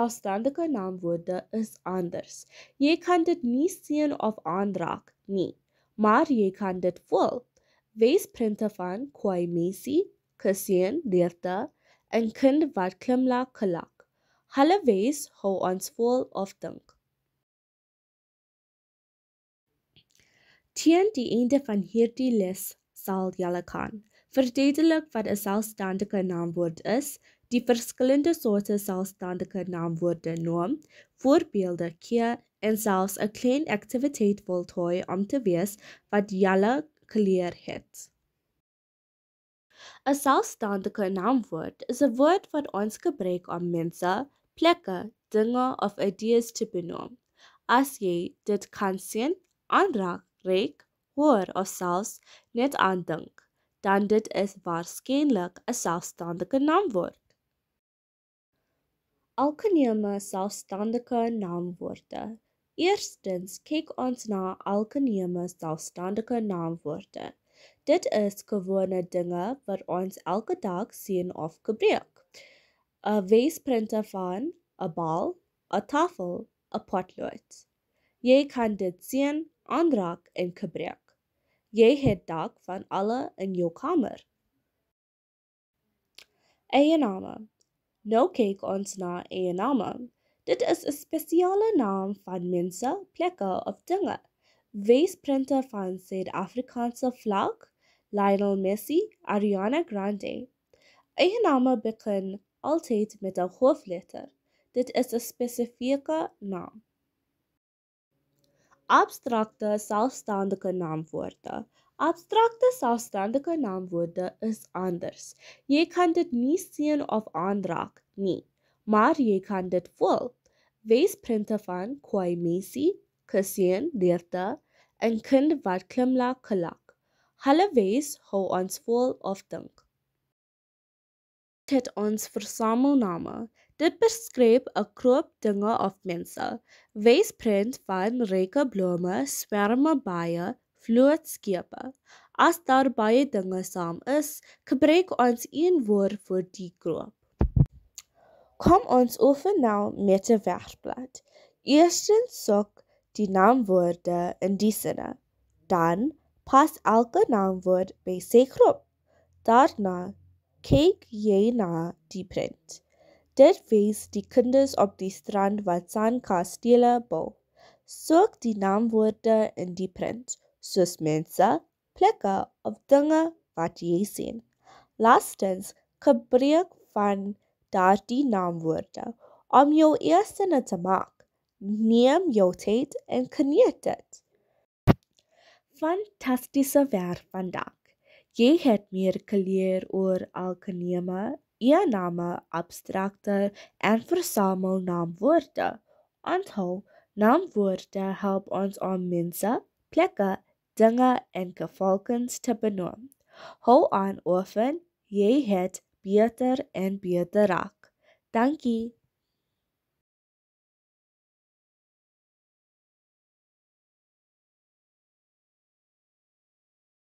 zelfstandige naamwoorde is anders. Jy kan dit nie sien of aanraak nie, maar jy kan dit voel. Wees printe van Kwai Messi, Kusien, Leerte, en kind wat klimlak kelak. Hulle wees hoe ons voel of dink. Teen die einde van hierdie les sal julle kan verduidelik wat 'n selfstandige naamwoord is, die verskillende soorte selfstandige naamwoorde noem, voorbeelde gee en selfs 'n klein aktiwiteit voltooi om te weet wat julle geleer het. 'n Selfstandige naamwoord is 'n woord wat ons gebruik om mense, plekke, dinge of idees te benoem. As jy dit kan sien, aanraak, reik, hoor of selfs net aandink, dan dit is waarskynlik 'n selfstandige naamwoord. Alkaneme selfstandige naamwoorde. Eerstens kyk ons na alkaneme selfstandige naamwoorde. Dit is gewone dinge wat ons elke dag sien of gebruik. 'n Weesprinte van 'n bal, 'n tafel, 'n potlood. Jy kan dit sien, aanraak en gebruik. Jy het dalk van alle in jou kamer. Eiename. Nou kyk ons na eiename. Dit is 'n spesiale naam van mense, plekke of dinge. Weesprinte van Suid-Afrikaanse vlag, Lionel Messi, Ariana Grande. Eiename begin altyd met 'n hoofletter. Dit is 'n spesifieke naam. Abstrakte selfstandige naamwoorde. Abstrakte selfstandige naamwoorde is anders. Jy kan dit nie sien of aanraak nie, maar jy kan dit voel. Weesprinte van Kwai Messi, Kusien, Leerte, en kind wat klimlak kelak. Hulle wees hoe ons voel of dink. Het ons versamelname. Dit beskryf 'n groep dinge of mense. Weesprint van ryke blome, swerme baie, vloot skepe. As daar baie dinge saam is, gebruik ons een woord vir die groep. Kom ons oefen nou met 'n werkblad. Eerstens soek die naamwoorde in die sinne. Dan pas elke naamwoord by sy groep. Daarna kyk jy na die print. Dit wys die kinders op die strand wat sandkastele bou. Soek die naamwoorde in die print, soos mense, plekke of dinge wat jy sien. Laastens, gebruik van daardie naamwoorde om jou eerste te maak. Neem jou tyd en geniet dit. Fantastiese werk vandag. Jy het meer geleer oor alkaneme, eiename, abstrakte en versamelnaamwoorde. Onthou, naamwoorde help ons om mense, plekke, dinge en gevolgens te benoem. Hou aan oefen, jy het beter en beter raak. Dankie.